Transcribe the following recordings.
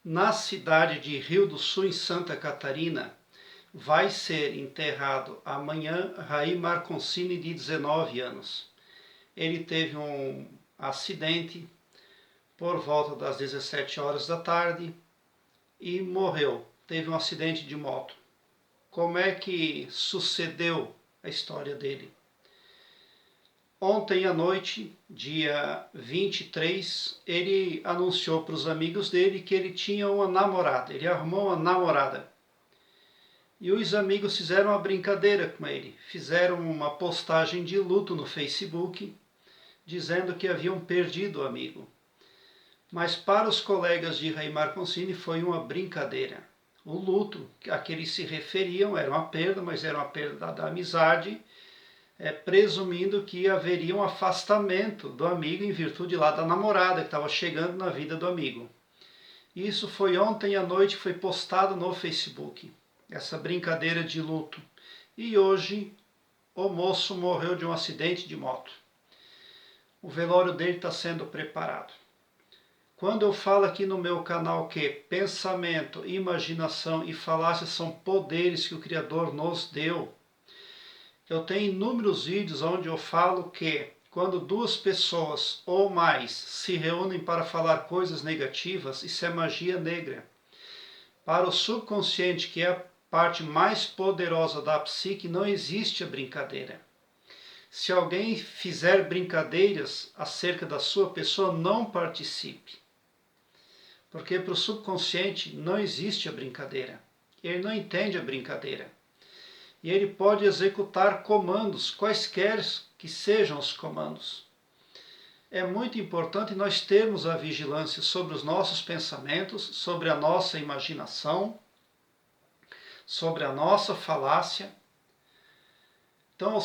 Na cidade de Rio do Sul, em Santa Catarina, vai ser enterrado amanhã Raí Marconcini, de 19 anos. Ele teve um acidente por volta das 17 horas da tarde e morreu. Teve um acidente de moto. Como é que sucedeu a história dele? Ontem à noite, dia 23, ele anunciou para os amigos dele que ele tinha uma namorada. Ele arrumou uma namorada. E os amigos fizeram uma brincadeira com ele. Fizeram uma postagem de luto no Facebook, dizendo que haviam perdido o amigo. Mas para os colegas de Raí Marconcini foi uma brincadeira. O luto a que eles se referiam era uma perda, mas era uma perda da amizade, presumindo que haveria um afastamento do amigo em virtude lá da namorada que estava chegando na vida do amigo. Isso foi ontem à noite, foi postado no Facebook, essa brincadeira de luto. E hoje o moço morreu de um acidente de moto. O velório dele está sendo preparado. Quando eu falo aqui no meu canal que pensamento, imaginação e falácia são poderes que o Criador nos deu, eu tenho inúmeros vídeos onde eu falo que quando duas pessoas ou mais se reúnem para falar coisas negativas, isso é magia negra. Para o subconsciente, que é a parte mais poderosa da psique, não existe a brincadeira. Se alguém fizer brincadeiras acerca da sua pessoa, não participe. Porque para o subconsciente não existe a brincadeira. Ele não entende a brincadeira. E ele pode executar comandos, quaisquer que sejam os comandos. É muito importante nós termos a vigilância sobre os nossos pensamentos, sobre a nossa imaginação, sobre a nossa falácia. Então,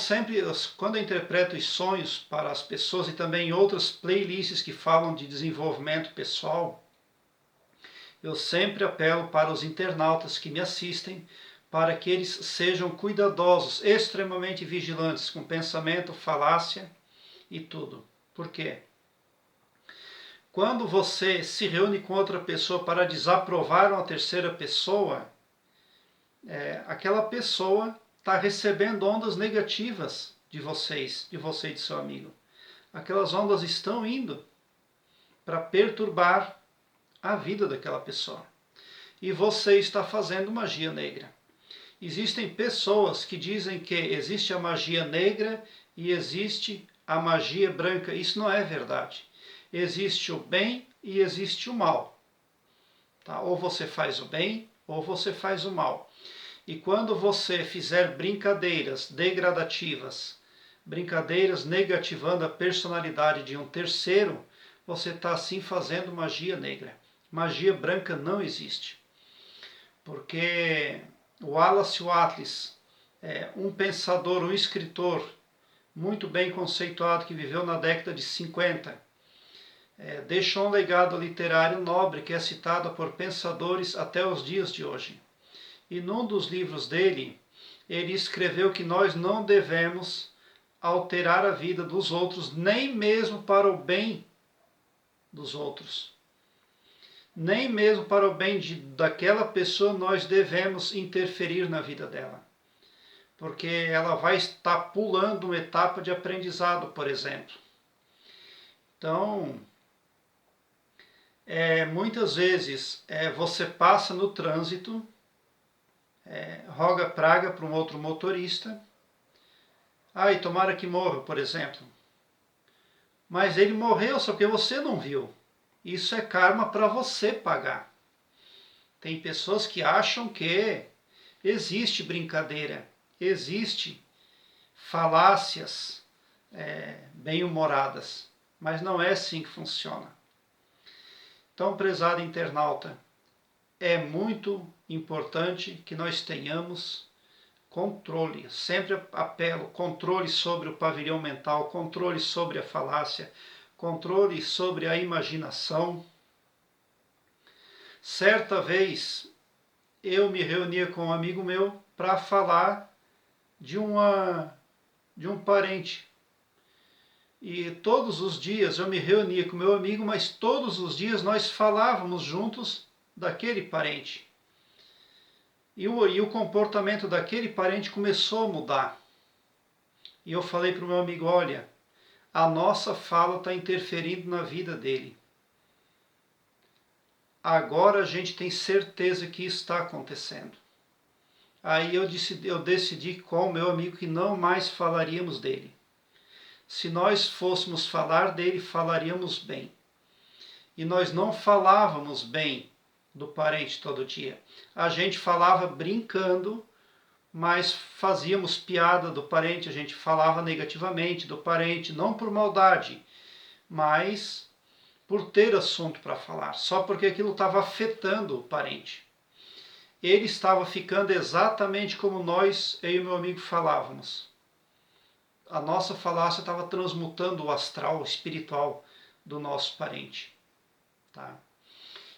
quando eu interpreto os sonhos para as pessoas e também outras playlists que falam de desenvolvimento pessoal, eu sempre apelo para os internautas que me assistem, para que eles sejam cuidadosos, extremamente vigilantes com pensamento, falácia e tudo. Por quê? Quando você se reúne com outra pessoa para desaprovar uma terceira pessoa, aquela pessoa está recebendo ondas negativas de vocês, de você e de seu amigo. Aquelas ondas estão indo para perturbar a vida daquela pessoa. E você está fazendo magia negra. Existem pessoas que dizem que existe a magia negra e existe a magia branca. Isso não é verdade. Existe o bem e existe o mal. Tá? Ou você faz o bem ou você faz o mal. E quando você fizer brincadeiras degradativas, brincadeiras negativando a personalidade de um terceiro, você está assim fazendo magia negra. Magia branca não existe. Porque o Wallace Wattles, um pensador, um escritor muito bem conceituado que viveu na década de 50, deixou um legado literário nobre que é citado por pensadores até os dias de hoje. E num dos livros dele, ele escreveu que nós não devemos alterar a vida dos outros, nem mesmo para o bem dos outros. Nem mesmo para o bem daquela pessoa nós devemos interferir na vida dela. Porque ela vai estar pulando uma etapa de aprendizado, por exemplo. Então, muitas vezes você passa no trânsito, roga praga para um outro motorista, e tomara que morra, por exemplo. Mas ele morreu só porque você não viu. Isso é karma para você pagar. Tem pessoas que acham que existe brincadeira, existe falácias bem-humoradas, mas não é assim que funciona. Então, prezado internauta, é muito importante que nós tenhamos controle, sempre apelo, controle sobre o pavilhão mental, controle sobre a falácia, controle sobre a imaginação. Certa vez eu me reunia com um amigo meu para falar de um parente. E todos os dias eu me reunia com meu amigo, mas todos os dias nós falávamos juntos daquele parente. E o comportamento daquele parente começou a mudar. E eu falei para o meu amigo, olha, a nossa fala está interferindo na vida dele. Agora a gente tem certeza que isso está acontecendo. Aí eu decidi com o meu amigo que não mais falaríamos dele. Se nós fôssemos falar dele, falaríamos bem. E nós não falávamos bem do parente todo dia. A gente falava brincando, mas fazíamos piada do parente, a gente falava negativamente do parente, não por maldade, mas por ter assunto para falar, só porque aquilo estava afetando o parente. Ele estava ficando exatamente como nós, eu e o meu amigo, falávamos. A nossa falácia estava transmutando o astral, o espiritual do nosso parente. Tá?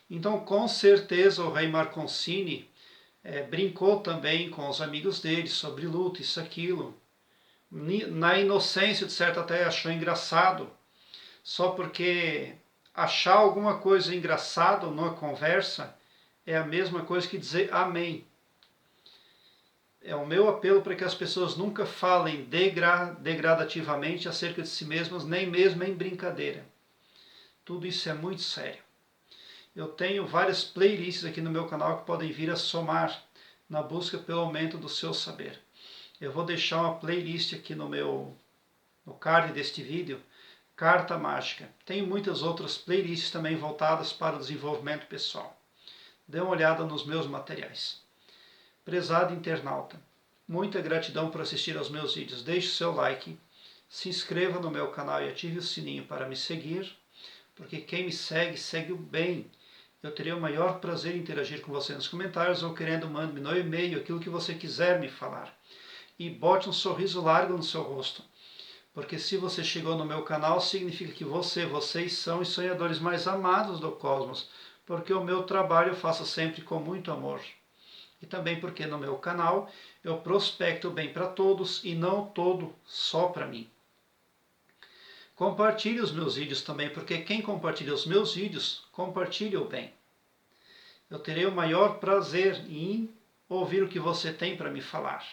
Então, com certeza, o Rei Marconcini brincou também com os amigos dele sobre luto, isso, aquilo. Na inocência, de certo, até achou engraçado, só porque achar alguma coisa engraçada numa conversa é a mesma coisa que dizer amém. É o meu apelo para que as pessoas nunca falem degradativamente acerca de si mesmas, nem mesmo em brincadeira. Tudo isso é muito sério. Eu tenho várias playlists aqui no meu canal que podem vir a somar na busca pelo aumento do seu saber. Eu vou deixar uma playlist aqui no card deste vídeo, Carta Mágica. Tem muitas outras playlists também voltadas para o desenvolvimento pessoal. Dê uma olhada nos meus materiais. Prezado internauta, muita gratidão por assistir aos meus vídeos. Deixe seu like, se inscreva no meu canal e ative o sininho para me seguir, porque quem me segue, segue o bem. Eu terei o maior prazer em interagir com você nos comentários ou querendo, mande-me no e-mail aquilo que você quiser me falar. E bote um sorriso largo no seu rosto, porque se você chegou no meu canal, significa que vocês são os sonhadores mais amados do cosmos, porque o meu trabalho eu faço sempre com muito amor. E também porque no meu canal eu prospecto o bem para todos e não todo só para mim. Compartilhe os meus vídeos também, porque quem compartilha os meus vídeos, compartilha o bem. Eu terei o maior prazer em ouvir o que você tem para me falar.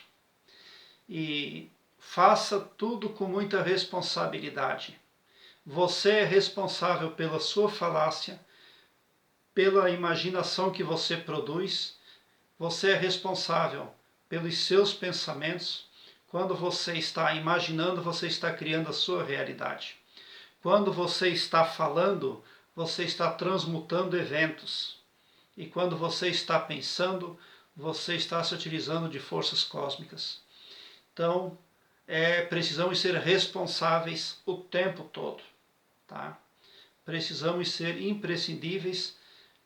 E faça tudo com muita responsabilidade. Você é responsável pela sua falácia, pela imaginação que você produz. Você é responsável pelos seus pensamentos. Quando você está imaginando, você está criando a sua realidade. Quando você está falando, você está transmutando eventos. E quando você está pensando, você está se utilizando de forças cósmicas. Então, precisamos ser responsáveis o tempo todo. Tá? Precisamos ser imprescindíveis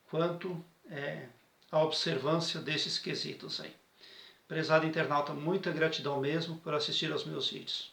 quanto à observância desses quesitos aí. Prezado internauta, muita gratidão mesmo por assistir aos meus vídeos.